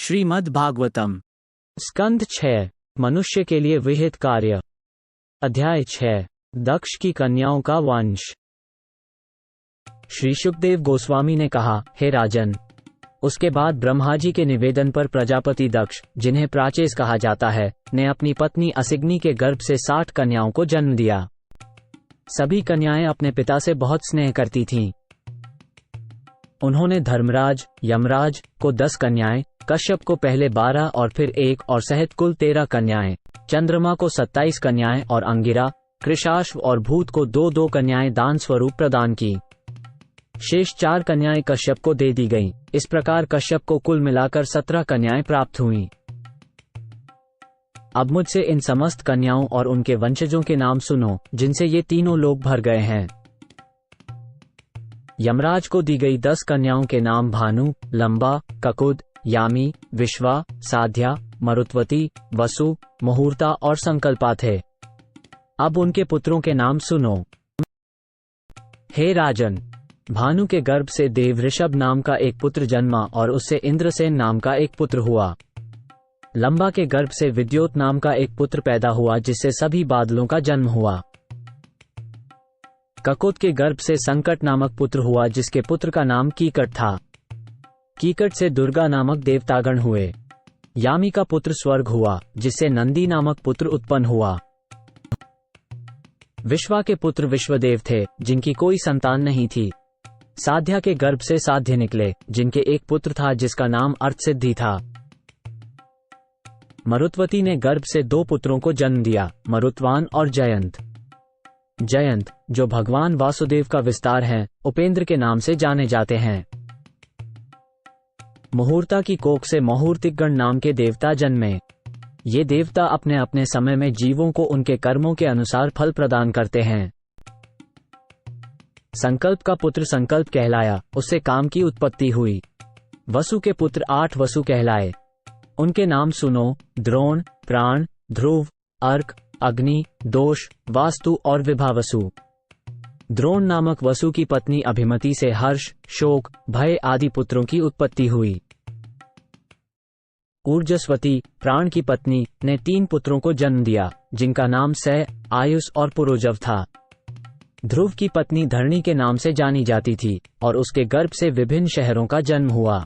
श्रीमद् भागवतम स्कंध 6 मनुष्य के लिए विहित कार्य। अध्याय 6 दक्ष की कन्याओं का वंश। श्री सुखदेव गोस्वामी ने कहा, हे राजन, उसके बाद ब्रह्मा जी के निवेदन पर प्रजापति दक्ष, जिन्हें प्राचेस कहा जाता है, ने अपनी पत्नी असिग्नी के गर्भ से 60 कन्याओं को जन्म दिया। सभी कन्याएं अपने पिता से बहुत स्नेह करती थीं। उन्होंने धर्मराज, यमराज को 10 कन्याएं, कश्यप को पहले 12 और फिर 1 और सहित कुल 13 कन्याएं, चंद्रमा को 27 कन्याएं और अंगिरा, कृशाश्व और भूत को 2-2 कन्याएं दान स्वरूप प्रदान की। शेष 4 कन्याएं कश्यप को दे दी गईं। इस प्रकार कश्यप को कुल मिलाकर 17 कन्याएं प्राप्त हुईं। अब मुझसे इन समस्त कन्याओं और उनके वंशजों के नाम सुनो, जिनसे ये तीनों लोग भर गए हैं। यमराज को दी गई 10 कन्याओं के नाम भानु, लंबा, ककुद, यामी, विश्वा, साध्या, मरुत्वती, वसु, मुहूर्ता और संकल्पा थे। अब उनके पुत्रों के नाम सुनो। हे राजन, भानु के गर्भ से देव ऋषभ नाम का एक पुत्र जन्मा और उससे इंद्रसेन नाम का एक पुत्र हुआ। लंबा के गर्भ से विद्योत नाम का एक पुत्र पैदा हुआ, जिससे सभी बादलों का जन्म हुआ। ककुत के गर्भ से संकट नामक पुत्र हुआ, जिसके पुत्र का नाम कीकट था। कीकट से दुर्गा नामक देवतागण हुए। यामी का पुत्र स्वर्ग हुआ, जिससे नंदी नामक पुत्र उत्पन्न हुआ। विश्वा के पुत्र विश्वदेव थे, जिनकी कोई संतान नहीं थी। साध्या के गर्भ से साध्य निकले, जिनके एक पुत्र था जिसका नाम अर्थसिद्धि था। मरुत्वती ने गर्भ से 2 पुत्रों को जन्म दिया, मरुत्वान और जयंत। जयंत, जो भगवान वासुदेव का विस्तार हैं, उपेंद्र के नाम से जाने जाते हैं। मुहूर्ता की कोख से मुहूर्तिकगण नाम के देवता जन्मे। ये देवता अपने अपने समय में जीवों को उनके कर्मों के अनुसार फल प्रदान करते हैं। संकल्प का पुत्र संकल्प कहलाया, उससे काम की उत्पत्ति हुई। वसु के पुत्र 8 वसु कहलाए। उनके नाम सुनो: द्रोण, प्राण, ध्रुव, अर्क, अग्नि, दोष, वास्तु और विभावसु। द्रोण नामक वसु की पत्नी अभिमति से हर्ष, शोक, भय आदि पुत्रों की उत्पत्ति हुई। ऊर्जस्वती, प्राण की पत्नी, ने 3 पुत्रों को जन्म दिया, जिनका नाम सह, आयुष और पुरोजव था। ध्रुव की पत्नी धरणी के नाम से जानी जाती थी और उसके गर्भ से विभिन्न शहरों का जन्म हुआ।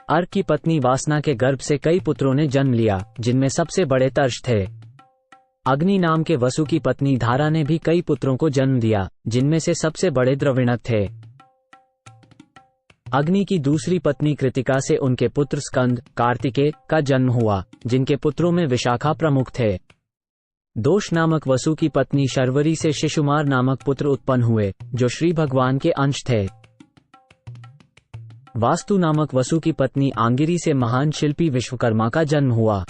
अर्क की पत्नी वासना के गर्भ से कई पुत्रों ने जन्म लिया, जिनमें सबसे बड़े तर्ष थे। अग्नि नाम के वसु की पत्नी धारा ने भी कई पुत्रों को जन्म दिया, जिनमें से सबसे बड़े द्रविणक थे। अग्नि की दूसरी पत्नी कृतिका से उनके पुत्र स्कंद, कार्तिकेय का जन्म हुआ, जिनके पुत्रों में विशाखा प्रमुख थे। दोष नामक वसु की पत्नी शर्वरी से शिशुमार नामक पुत्र उत्पन्न हुए, जो श्री भगवान के अंश थे। वास्तु नामक वसु की पत्नी आंगिरी से महान शिल्पी विश्वकर्मा का जन्म हुआ।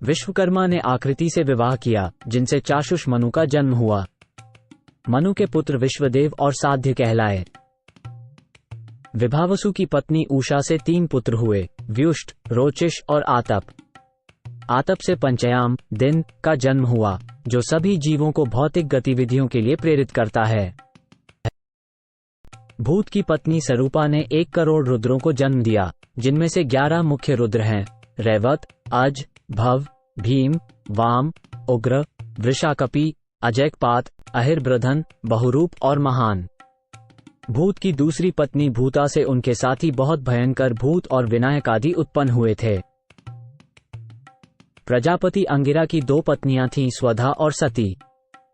विश्वकर्मा ने आकृति से विवाह किया, जिनसे चाक्षुष मनु का जन्म हुआ। मनु के पुत्र विश्वदेव और साध्य कहलाए। विभावसु की पत्नी उषा से 3 पुत्र हुए, व्युष्ट, रोचिष और आतप। आतप से पंचयाम, दिन, का जन्म हुआ, जो सभी जीवों को भौतिक गतिविधियों के लिए प्रेरित करता है। भूत की पत्नी सरूपा ने 1 करोड़ रुद्रों को जन्म दिया, जिनमें से 11 मुख्य रुद्र हैं: रैवत, अज, भव, भीम, वाम, उग्र, वृषाकपि, अजैकपात, अहिर्ब्रधन, बहुरूप और महान। भूत की दूसरी पत्नी भूता से उनके साथी बहुत भयंकर भूत और विनायक आदि उत्पन्न हुए थे। प्रजापति अंगिरा की 2 पत्नियां थीं, स्वधा और सती।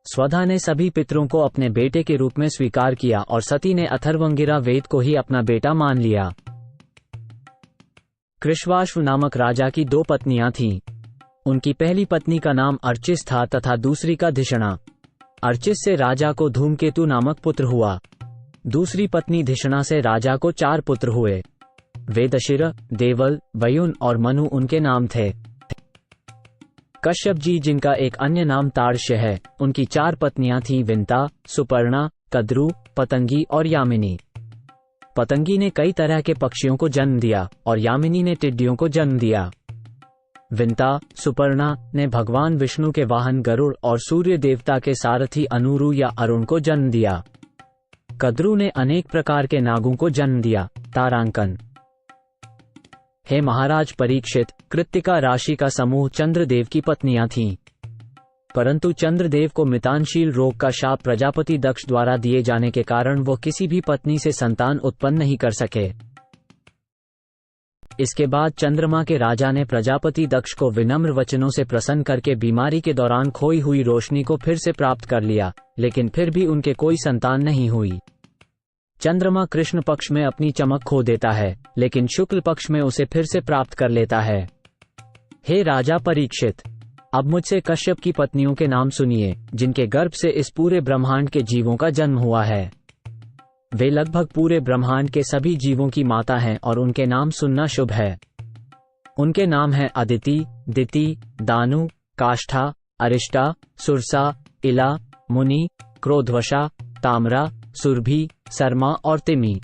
स्वधा ने सभी पितरों को अपने बेटे के रूप में स्वीकार किया और सती ने अथर्वंगिरा वेद को ही अपना बेटा मान लिया। कृष्वाश्व नामक राजा की 2 पत्नियां थीं। उनकी पहली पत्नी का नाम अर्चिस था तथा दूसरी का धिषणा। अर्चिस से राजा को धूमकेतु नामक पुत्र हुआ। दूसरी पत्नी धिषणा से राजा को 4 पुत्र हुए। वेदशिर, देवल, वयुन और मनु उनके नाम थे। कश्यप जी, जिनका एक अन्य नाम ताड़श्य है, उनकी 4 पत्नियां थीं, विंता, सुपर्णा, कद्रु, पतंगी और यामिनी। पतंगी ने कई तरह के पक्षियों को जन्म दिया और यामिनी ने टिड्डियों को जन्म दिया। विंता, सुपर्णा ने भगवान विष्णु के वाहन गरुड़ और सूर्य देवता के सारथी अनुरु या अरुण को जन्म दिया। कद्रु ने अनेक प्रकार के नागों को जन्म दिया, तारांकन। हे महाराज परीक्षित, कृत्तिका राशि का समूह चंद्रदेव की पत्नियां थीं। परंतु चंद्रदेव को मितानशील रोग का शाप प्रजापति दक्ष द्वारा दिए जाने के कारण वो किसी भी पत्नी से संतान उत्पन्न नहीं कर सके। इसके बाद चंद्रमा के राजा ने प्रजापति दक्ष को विनम्र वचनों से प्रसन्न करके बीमारी के दौरान खोई हुई रोशनी को फिर से प्राप्त कर लिया, लेकिन फिर भी उनके कोई संतान नहीं हुई। चंद्रमा कृष्ण पक्ष में अपनी चमक खो देता है, लेकिन शुक्ल पक्ष में उसे फिर से प्राप्त कर लेता है। हे राजा परीक्षित, अब मुझसे कश्यप की पत्नियों के नाम सुनिए, जिनके गर्भ से इस पूरे ब्रह्मांड के जीवों का जन्म हुआ है। वे लगभग पूरे ब्रह्मांड के सभी जीवों की माता हैं और उनके नाम सुनना शुभ है। उनके नाम हैं अदिति, दिति, दानु, काष्ठा, अरिष्टा, सुरसा, इला, मुनि, क्रोधवशा, ताम्रा, सुरभि, सरमा और तिमि।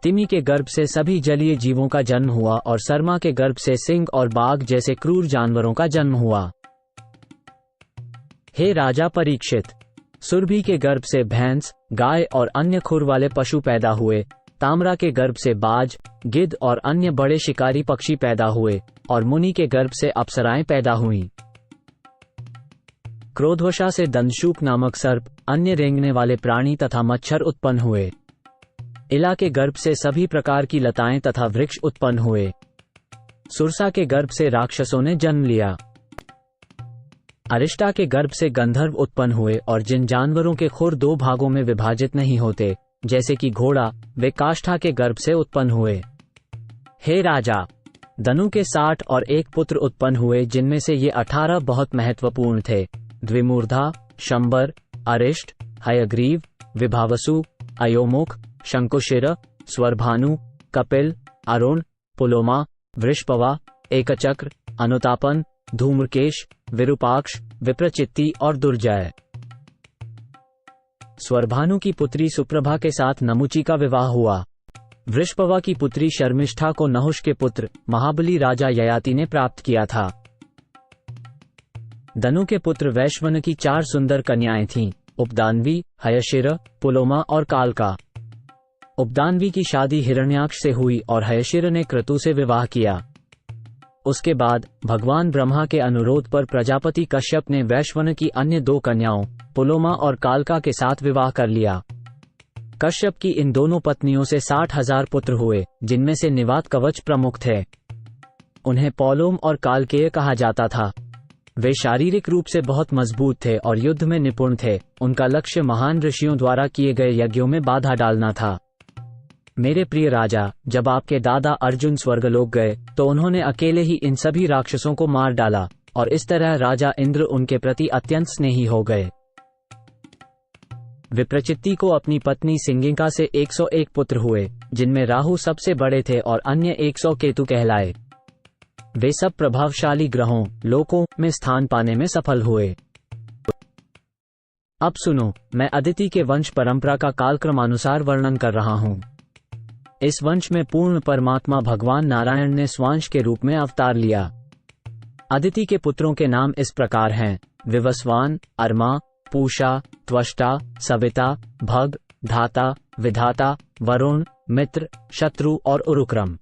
तिमि के गर्भ से सभी जलीय जीवों का जन्म हुआ और सरमा के गर्भ से सिंह और बाघ जैसे क्रूर जानवरों का जन्म हुआ। हे राजा परीक्षित, सुरभि के गर्भ से भैंस, गाय और अन्य खुर वाले पशु पैदा हुए। ताम्रा के गर्भ से बाज, गिद्ध और अन्य बड़े शिकारी पक्षी पैदा हुए और मुनि के गर्भ से अप्सराएं पैदा हुईं। क्रोधवशा से दंशूक नामक सर्प, अन्य रेंगने वाले प्राणी तथा मच्छर उत्पन्न हुए। इला के गर्भ से सभी प्रकार की लताएं तथा वृक्ष उत्पन्न हुए। सुरसा के गर्भ से राक्षसों ने जन्म लिया। अरिष्टा के गर्भ से गंधर्व उत्पन्न हुए और जिन जानवरों के खुर दो भागों में विभाजित नहीं होते, जैसे कि घोड़ा, वे काष्ठा के गर्भ से उत्पन्न हुए। हे राजा, दनु के 60 और 1 पुत्र उत्पन्न हुए, जिनमें से ये 18 बहुत महत्वपूर्ण थे। द्विमूर्धा, शंबर, अरिष्ट, हयग्रीव, विभावसु, अयोमुख, शंकुशिर, स्वरभानु, कपिल, अरुण, पुलोमा, वृषपवा, एकचक्र, अनुतापन, धूम्रकेश, विरूपाक्ष, विप्रचित्ति और दुर्जय। स्वरभानु की पुत्री सुप्रभा के साथ नमुची का विवाह हुआ। वृषपवा की पुत्री शर्मिष्ठा को नहुष के पुत्र महाबली राजा ययाति ने प्राप्त किया था। दनु के पुत्र वैश्वन की 4 सुंदर कन्याएं थीं, उपदानवी, हयशिर, पुलोमा और कालका। उपदानवी की शादी हिरण्याक्ष से हुई और हयशिर ने क्रतु से विवाह किया। उसके बाद भगवान ब्रह्मा के अनुरोध पर प्रजापति कश्यप ने वैश्वन की अन्य 2 कन्याओं पुलोमा और कालका के साथ विवाह कर लिया। कश्यप की इन दोनों पत्नियों से 60,000 पुत्र हुए, जिनमें से निवात कवच प्रमुख थे। उन्हें पौलोम और कालकेय कहा जाता था। वे शारीरिक रूप से बहुत मजबूत थे और युद्ध में निपुण थे। उनका लक्ष्य महान ऋषियों द्वारा किए गए यज्ञों में बाधा डालना था। मेरे प्रिय राजा, जब आपके दादा अर्जुन स्वर्गलोक गए तो उन्होंने अकेले ही इन सभी राक्षसों को मार डाला और इस तरह राजा इंद्र उनके प्रति अत्यंत स्नेही हो गए। विप्रचित्ति को अपनी पत्नी सिंगिका से 101 पुत्र हुए, जिनमें राहु सबसे बड़े थे और अन्य 100 केतु कहलाए। वे सब प्रभावशाली ग्रहों, लोकों में स्थान पाने में सफल हुए। अब सुनो, मैं अदिति के वंश परंपरा का कालक्रमानुसार वर्णन कर रहा हूँ। इस वंश में पूर्ण परमात्मा भगवान नारायण ने स्वांश के रूप में अवतार लिया। अदिति के पुत्रों के नाम इस प्रकार हैं: विवस्वान, अरमा, पूषा, त्वष्टा, सविता, भग, धाता, विधाता, वरुण, मित्र, शत्रु और उरुक्रम।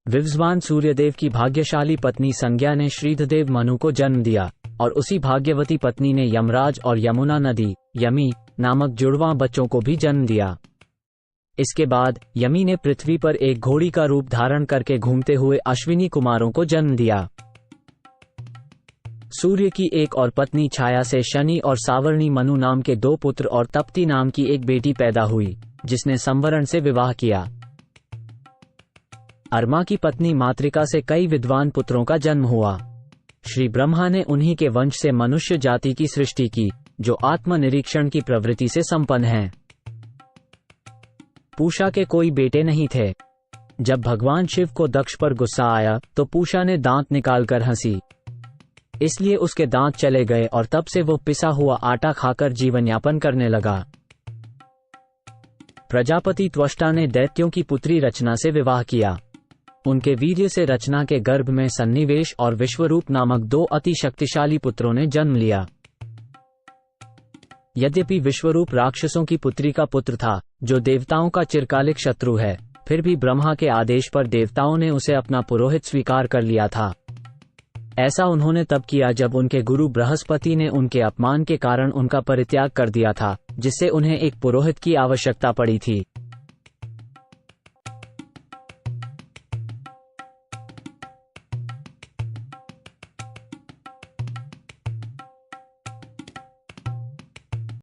विवस्वान सूर्यदेव की भाग्यशाली पत्नी संज्ञा ने श्रीधदेव मनु को जन्म दिया और उसी भाग्यवती पत्नी ने यमराज और यमुना नदी यमी नामक जुड़वां बच्चों को भी जन्म दिया। इसके बाद यमी ने पृथ्वी पर एक घोड़ी का रूप धारण करके घूमते हुए अश्विनी कुमारों को जन्म दिया। सूर्य की एक और पत्नी छाया से शनि और सावर्णी मनु नाम के 2 पुत्र और तप्ती नाम की एक बेटी पैदा हुई, जिसने संवरण से विवाह किया। अरमा की पत्नी मातृका से कई विद्वान पुत्रों का जन्म हुआ। श्री ब्रह्मा ने उन्हीं के वंश से मनुष्य जाति की सृष्टि की, जो आत्मनिरीक्षण की प्रवृत्ति से संपन्न हैं। पूषा के कोई बेटे नहीं थे। जब भगवान शिव को दक्ष पर गुस्सा आया तो पूषा ने दांत निकालकर हंसी, इसलिए उसके दांत चले गए और तब से वो पिसा हुआ आटा खाकर जीवन यापन करने लगा। प्रजापति त्वष्टा ने दैत्यों की पुत्री रचना से विवाह किया। उनके वीर्य से रचना के गर्भ में सन्निवेश और विश्वरूप नामक 2 अति शक्तिशाली पुत्रों ने जन्म लिया। यद्यपि विश्वरूप राक्षसों की पुत्री का पुत्र था, जो देवताओं का चिरकालिक शत्रु है, फिर भी ब्रह्मा के आदेश पर देवताओं ने उसे अपना पुरोहित स्वीकार कर लिया था। ऐसा उन्होंने तब किया जब उनके गुरु बृहस्पति ने उनके अपमान के कारण उनका परित्याग कर दिया था, जिससे उन्हें एक पुरोहित की आवश्यकता पड़ी थी।